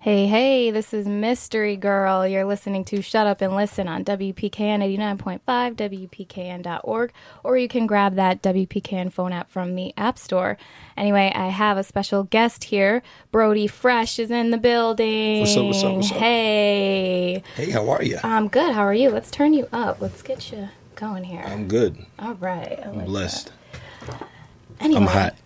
Hey, this is Mystery Girl. You're listening to Shut Up and Listen on WPKN 89.5, WPKN.org, or you can grab that WPKN phone app from the App Store. Anyway, I have a special guest here. Brodie Fresh is in the building. What's up? Hey. Hey, how are you? I'm good. How are you? Let's turn you up. Let's get you going here. I'm good. All right. I'm blessed. Anyway, I'm hot.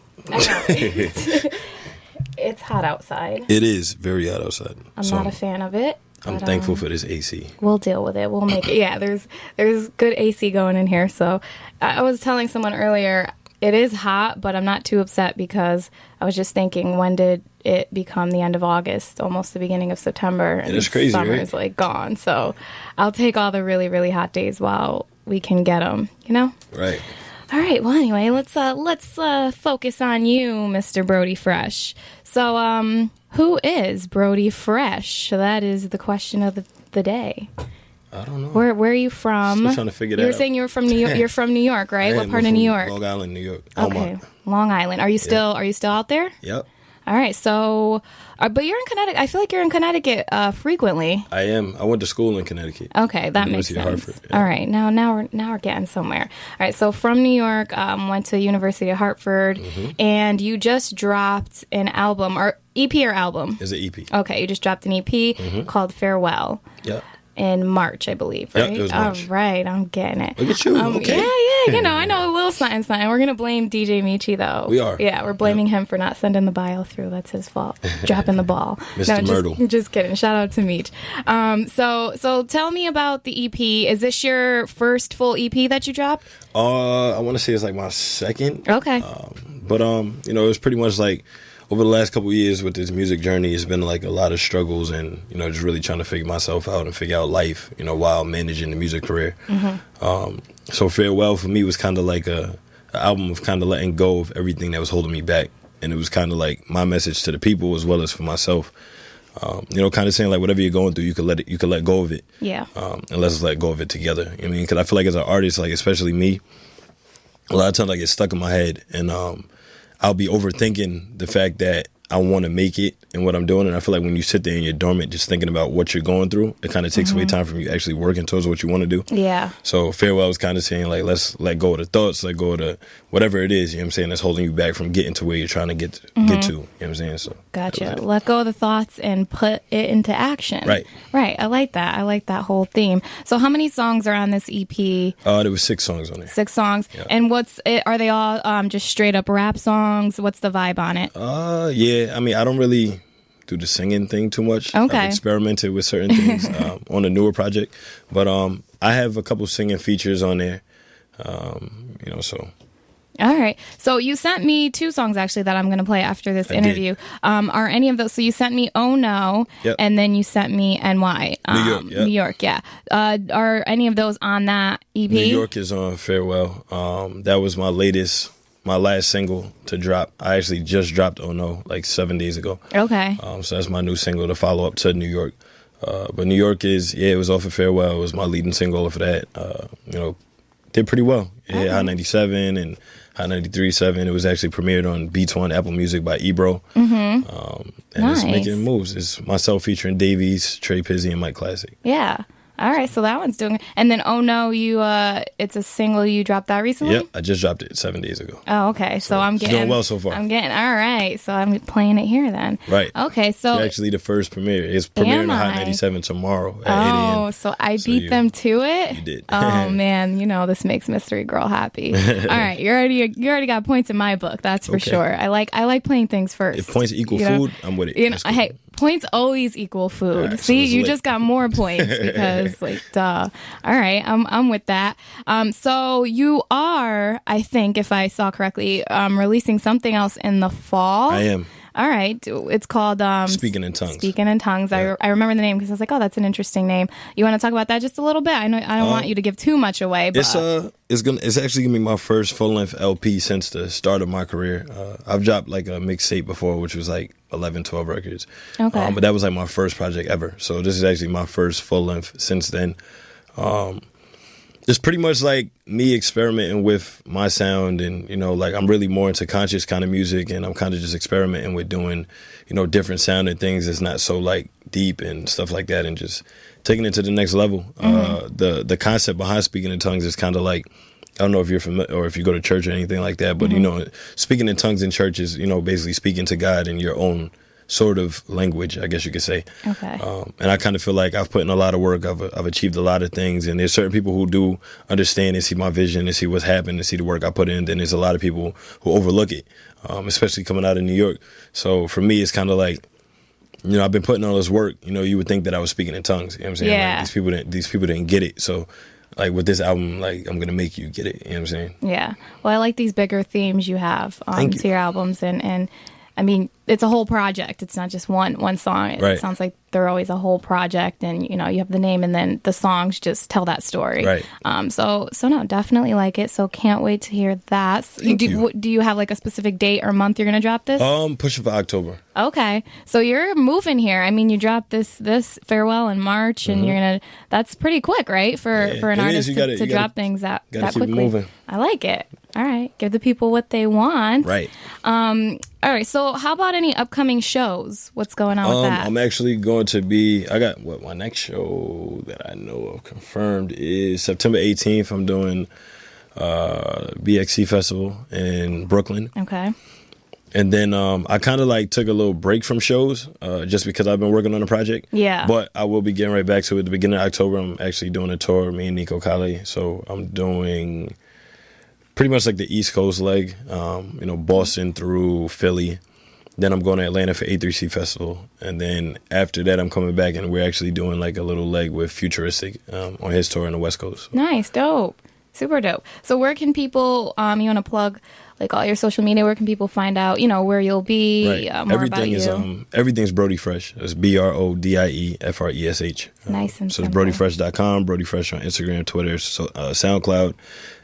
It's hot outside. It is very hot outside. I'm not a fan of it. I'm thankful for this AC. We'll deal with it. We'll make it. Yeah, there's good AC going in here. So I was telling someone earlier, it is hot, but I'm not too upset because I was just thinking, when did it become the end of August, almost the beginning of September? And it's crazy, summer right? is like gone. So I'll take all the really, really hot days while we can get them, you know? Right. All right. Well, anyway, let's focus on you, Mr. Brodie Fresh. So, who is Brodie Fresh? That is the question of the day. I don't know. Where are you from? Still trying to figure that out. You were saying you were from New York. You're from New York, right? What part of New York? Long Island, New York. Okay, Long Island. Are you still out there? Yep. All right. So, but you're in Connecticut. I feel like you're in Connecticut frequently. I am. I went to school in Connecticut. Okay, that makes University of sense. Hartford, yeah. All right, now we're getting somewhere. All right, so from New York, went to University of Hartford, and you just dropped an album, or EP or album? It's an EP. Okay, you just dropped an EP called Farewell. Yep. In March, I believe, right? Yep, it was March. All right, I'm getting it. Look at you. Okay. Yeah, I know a little something. We're going to blame DJ Michi, though. We are. Yeah, we're blaming him for not sending the bio through. That's his fault. Dropping the ball. Mr. Myrtle. Just kidding. Shout out to Meech. So tell me about the EP. Is this your first full EP that you dropped? I want to say it's like my second. Okay. But it was pretty much like, over the last couple of years with this music journey, it's been like a lot of struggles and, just really trying to figure myself out and figure out life, while managing the music career. So Farewell for me was kind of like a album of kind of letting go of everything that was holding me back. And it was kind of like my message to the people as well as for myself. Kind of saying like whatever you're going through, you could let go of it. Yeah. And let's let go of it together. I mean, because I feel like as an artist, like especially me, a lot of times I get stuck in my head and I'll be overthinking the fact that I want to make it and what I'm doing. And I feel like when you sit there and you're dormant, just thinking about what you're going through, it kind of takes away time from you actually working towards what you want to do. Yeah. So Farewell is kind of saying like, let's let go of the thoughts, let go of the whatever it is, that's holding you back from getting to where you're trying to get to, you know what I'm saying? So gotcha. Let go of the thoughts and put it into action. Right. I like that. I like that whole theme. So how many songs are on this EP? There was 6 songs on there. 6 songs. Yeah. And are they all just straight up rap songs? What's the vibe on it? Yeah. I mean, I don't really do the singing thing too much. Okay. I've experimented with certain things on a newer project. But I have a couple singing features on there, so. All right. So you sent me 2 songs, actually, that I'm going to play after this interview. Are any of those? So you sent me Oh No, and then you sent me NY. New York, yeah. Are any of those on that EP? New York is on Farewell. That was my last single to drop. I actually just dropped Oh No like 7 days ago. Okay. So that's my new single to follow up to New York. But New York it was off of Farewell. It was my leading single off of that. Did pretty well. It hit Hot 97 and Hot 93.7. It was actually premiered on Beats One Apple Music by Ebro. And it's making moves. It's myself featuring Davies, Trey Pizzy, and Mike Classic. Yeah. All right, so that one's doing. And then Oh No, it's a single you dropped that recently? Yep, I just dropped it 7 days ago. Oh, okay. So I'm getting doing well so far. All right. So I'm playing it here then. Right. Okay, so you're actually the first premiere. It's premiering on Hot 97 tomorrow at 8 a.m. Oh, so I beat them to it? You did. Oh man, this makes Mystery Girl happy. All right, you already got points in my book, that's for sure. I like playing things first. If points equal food, I'm with it. Hey, points always equal food. Right, see, so you just got more points because duh. All right, I'm with that. So you are, I think, if I saw correctly, releasing something else in the fall. I am. All right. It's called Speaking in Tongues. Speaking in Tongues. Yeah. I remember the name because I was like, oh, that's an interesting name. You want to talk about that just a little bit? I know I don't want you to give too much away. But it's actually gonna be my first full length LP since the start of my career. I've dropped like a mixtape before, which was like 11, 12 records. Okay. But that was like my first project ever. So this is actually my first full length since then. It's pretty much like me experimenting with my sound, and like I'm really more into conscious kind of music, and I'm kind of just experimenting with doing different sounding things that's not so like deep and stuff like that, and just taking it to the next level. The concept behind speaking in tongues is kind of like, I don't know if you're familiar or if you go to church or anything like that, but speaking in tongues in church is basically speaking to God in your own sort of language, I guess you could say. Okay. And I kind of feel like I've put in a lot of work. I've achieved a lot of things, and there's certain people who do understand and see my vision and see what's happened and see the work I put in. Then there's a lot of people who overlook it, especially coming out of New York. So for me, it's kind of like, I've been putting all this work. You would think that I was speaking in tongues. You know what I'm saying? Yeah. Like, these people didn't get it. So like with this album, like I'm gonna make you get it. You know what I'm saying? Yeah. Well, I like these bigger themes you have Thank you. to your albums, and I mean, it's a whole project. It's not just one song. It sounds like they're always a whole project, and you have the name, and then the songs just tell that story. Right. So no, definitely like it. So can't wait to hear that. Do you have like a specific date or month you're gonna drop this? Pushing for October. Okay, so you're moving here. I mean, you dropped this Farewell in March, and that's pretty quick, right? For an artist to drop things that quickly. Moving. I like it. All right, give the people what they want. Right. All right, so how about any upcoming shows? What's going on with that? I'm actually going to be, my next show that I know of confirmed is September 18th. I'm doing BXC Festival in Brooklyn. Okay. And then I kind of like took a little break from shows just because I've been working on a project. Yeah. But I will be getting right back to it. At the beginning of October, I'm actually doing a tour, me and Nico Kale. So I'm doing pretty much like the East Coast leg, Boston through Philly. Then I'm going to Atlanta for A3C Festival. And then after that, I'm coming back, and we're actually doing like a little leg with Futuristic on his tour in the West Coast. Nice, dope. Super dope. So where can people, you want to plug like all your social media, where can people find out, where you'll be, more about you? Everything's Brodie Fresh. It's BRODIEFRESH. Nice and so it's simple. BrodieFresh.com, Brodie Fresh on Instagram, Twitter, SoundCloud,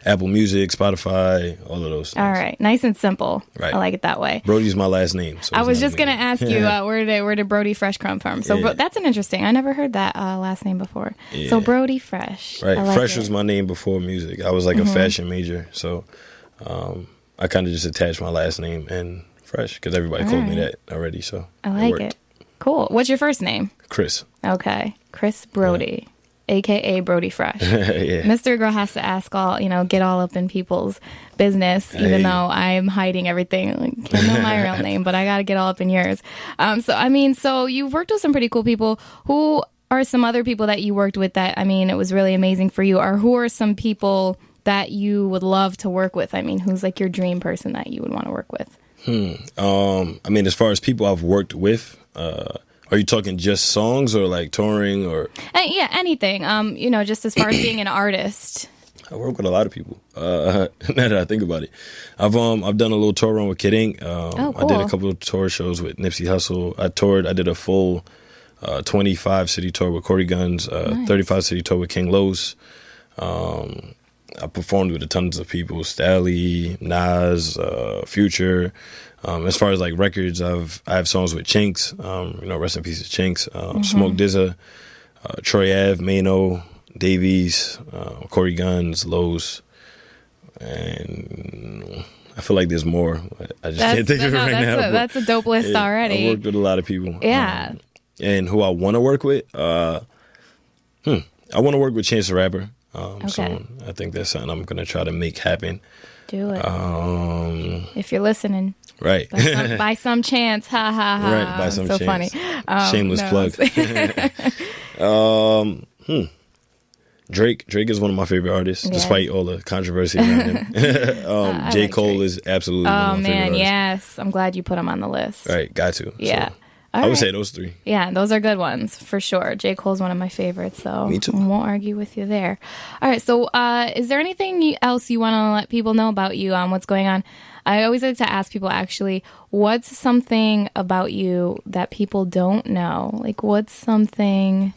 Apple Music, Spotify, all of those things. All right. Nice and simple. Right. I like it that way. Brodie's my last name. So I was just going to ask you, where did Brodie Fresh come from? So that's an interesting, I never heard that last name before. Yeah. So Brodie Fresh. Right. Like Fresh was my name before music. I was like a fashion major. So I kind of just attached my last name and Fresh because everybody called me that already. So I like it. Cool. What's your first name? Chris. Okay. Chris Brodie. AKA Brodie Fresh. Yeah. Mr. Girl has to ask get all up in people's business, even though I'm hiding everything. Like, I know my real name, but I got to get all up in yours. So you've worked with some pretty cool people. Who are some other people that you worked with that, it was really amazing for you? Or who are some people that you would love to work with? Who's like your dream person that you would want to work with? As far as people I've worked with, are you talking just songs or like touring or? Yeah, anything. Just as far as being an artist. I work with a lot of people. Now that I think about it, I've done a little tour run with Kid Ink. Cool. I did a couple of tour shows with Nipsey Hussle. I did a full 25 city tour with Corey Guns, Nice. 35 city tour with King Los. I performed with tons of people: Stally, Nas, Future. As far as like records, I have songs with Chinks. Rest in peace, Chinks. Smoke DZA, Troy Ave, Mano, Davies, Corey Guns, Los, and I feel like there's more. I just can't think of it right now. That's a dope list already. I worked with a lot of people. Yeah. And who I want to work with, I want to work with Chance the Rapper. So I think that's something I'm going to try to make happen. Do it. If you're listening. Right. By some chance. Ha, ha, ha. Right, by some so chance. Funny. Shameless plug. Drake is one of my favorite artists, despite all the controversy around him. J. Cole Drake is absolutely one of my favorite artists. Yes. I'm glad you put him on the list. Right, got to. Yeah. So, I would say those three. Yeah, those are good ones, for sure. J. Cole's one of my favorites, so me too. I won't argue with you there. All right, so is there anything else you want to let people know about you, what's going on? I always like to ask people, actually, what's something about you that people don't know? Like, what's something...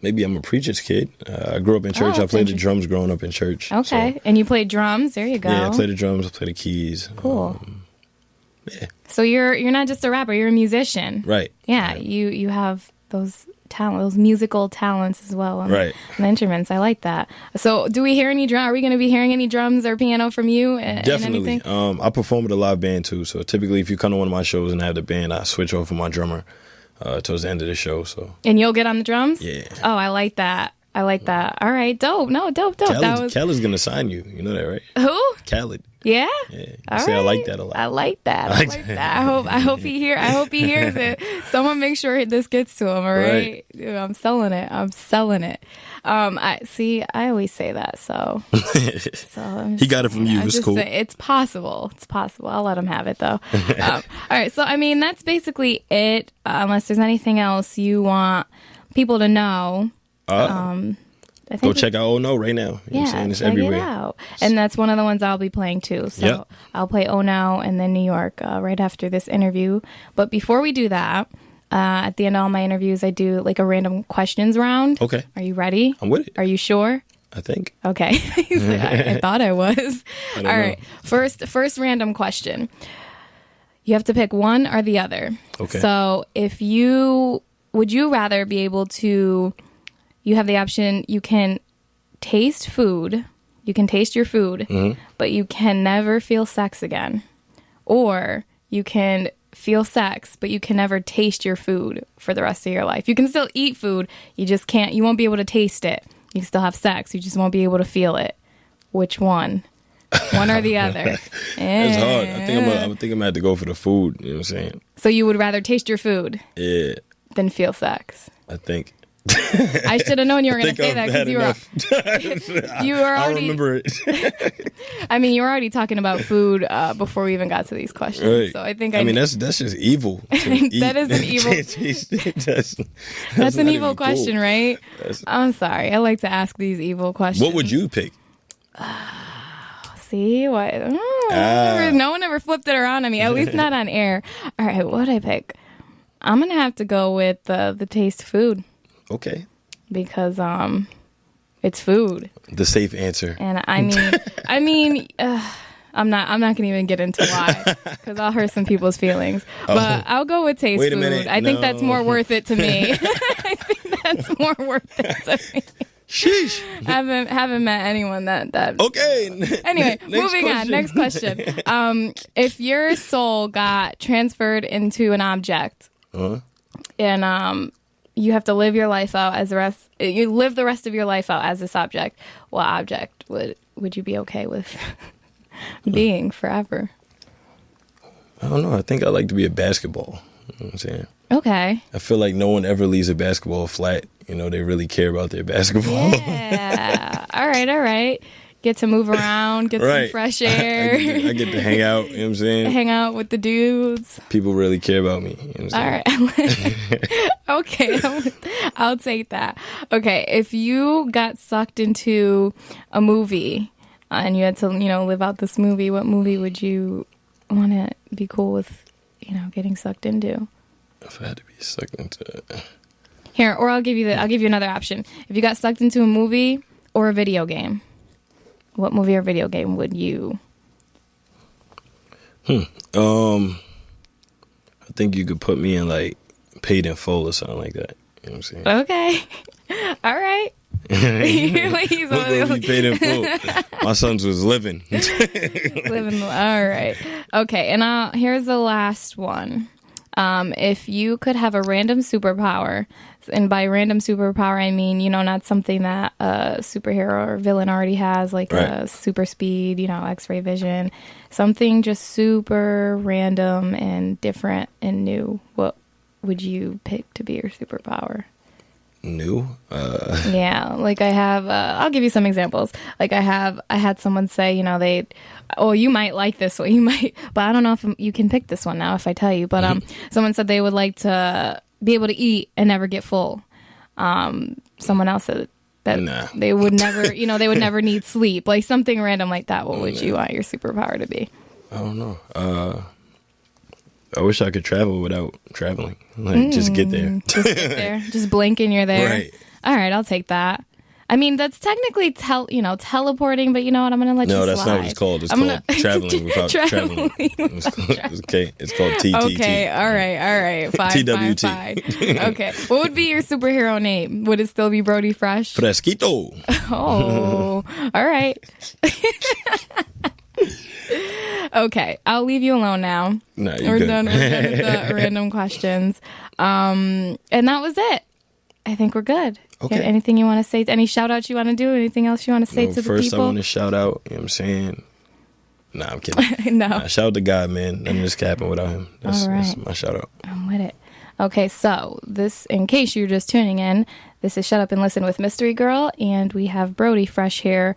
Maybe I'm a preacher's kid. I grew up in church. I played the drums growing up in church. Okay, so. And you played drums? There you go. Yeah, I played the drums. I played the keys. Cool. Yeah. So you're not just a rapper, you're a musician. Right. Yeah, you have those talent, those musical talents as well. Right. And the instruments. I like that. So do we hear any drum? Are we going to be hearing any drums or piano from you? Definitely. I perform with a live band too. So typically if you come to one of my shows and I have the band, I switch over for my drummer towards the end of the show. So. And you'll get on the drums? Yeah. Oh, I like that. All right, dope. No, dope. Khaled's going to sign you. You know that, right? Who? Khaled. Yeah. All right. I like that a lot. I like that. I hope he hears it. Someone make sure this gets to him. All right. Dude, I'm selling it. I always say that. So he got it from you. It's cool. It's possible. I'll let him have it though. All right. So I mean, that's basically it. Unless there's anything else you want people to know. Go check out Oh No right now. You know what I'm saying? It's everywhere. It out. And that's one of the ones I'll be playing too. So I'll play Oh No and then New York right after this interview. But before we do that, at the end of all my interviews, I do like a random questions round. Okay. Are you ready? I'm with it. Are you sure? I think. Okay. I thought I was. All right. First random question. You have to pick one or the other. Okay. So would you rather be able to... You have the option, you can taste food, you can taste your food, but you can never feel sex again. Or you can feel sex, but you can never taste your food for the rest of your life. You can still eat food, you won't be able to taste it. You can still have sex, you just won't be able to feel it. Which one? One or the other? It's hard. I think I'm gonna have to go for the food, you know what I'm saying? So you would rather taste your food than feel sex? I think. I should have known you were going to say that because you were already. I remember it. I mean, you were already talking about food before we even got to these questions. Right. So I think that's just evil. That is an evil. That's an evil question, cool. Right? I'm sorry. I like to ask these evil questions. What would you pick? See what? No one ever flipped it around on me. At least not on air. All right, what would I pick? I'm gonna have to go with the taste food. Okay. Because it's food. The safe answer. And I'm not gonna even get into why because I'll hurt some people's feelings. But I'll go with taste food. Minute. I think that's more worth it to me. I think that's more worth it to me. Sheesh. Haven't met anyone that. Okay. Anyway, moving on. Next question. If your soul got transferred into an object, and you have to live your life out you live the rest of your life out as this object, what object would you be okay with being forever? I don't know. I think I'd like to be a basketball. You know what I'm saying? Okay. I feel like no one ever leaves a basketball flat. You know, they really care about their basketball. Yeah. All right. Get to move around, get some fresh air. I get to hang out, you know what I'm saying? Hang out with the dudes. People really care about me. You know what I'm saying? All right. Okay. I'll take that. Okay. If you got sucked into a movie and you had to, live out this movie, what movie would you want to be cool with, getting sucked into? If I had to be sucked into... Here, or I'll give you another option. If you got sucked into a movie or a video game, what movie or video game would you? I think you could put me in like Paid in Full or something like that. You know what I'm saying? Okay. All right. He's Paid in Full. My sons was living. All right. Okay. And here's the last one. If you could have a random superpower, and by random superpower, I mean, not something that a superhero or villain already has, like super speed, X-ray vision, something just super random and different and new. What would you pick to be your superpower? New? Yeah, like I have, I'll give you some examples. Like I had someone say, you might like this one, but I don't know if you can pick this one now if I tell you, but someone said they would like to be able to eat and never get full. Someone else said that they would never, they would never need sleep, like something random like that. What would you want your superpower to be? I don't know. I wish I could travel without traveling. Like, just get there. Just get there. Just blink and you're there. Right. All right, I'll take that. I mean, that's technically teleporting, but you know what? I'm gonna let you slide. No, that's not what it's called. It's called traveling without traveling. It's called TTT. Okay, all right. Fine, TWT. fine. Okay, what would be your superhero name? Would it still be Brodie Fresh? Fresquito. Oh, all right. Okay, I'll leave you alone now. No, We're done with the random questions. And that was it. I think we're good. Okay. Anything you want to say? Any shout outs you want to do? Anything else you want to say to the people? First, I want to shout out, you know what I'm saying? Nah, I'm kidding. No. Nah, shout out to God, man. Nothing just happened without him. That's my shout out. I'm with it. Okay, so this, in case you're just tuning in, this is Shut Up and Listen with Mystery Girl, and we have Brodie Fresh here.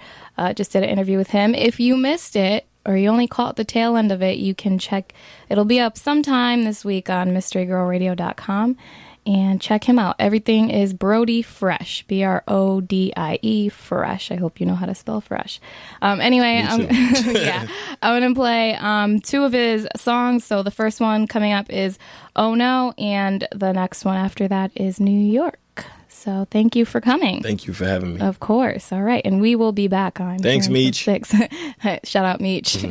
Just did an interview with him. If you missed it, or you only caught the tail end of it, you can check. It'll be up sometime this week on mysterygirlradio.com. And check him out. Everything is Brodie Fresh. Brodie Fresh. I hope you know how to spell fresh. Anyway, I'm going to play 2 of his songs. So the first one coming up is Oh No, and the next one after that is New York. So thank you for coming. Thank you for having me. Of course. All right. And we will be back on. Thanks, Meech. 6. Shout out, Meech.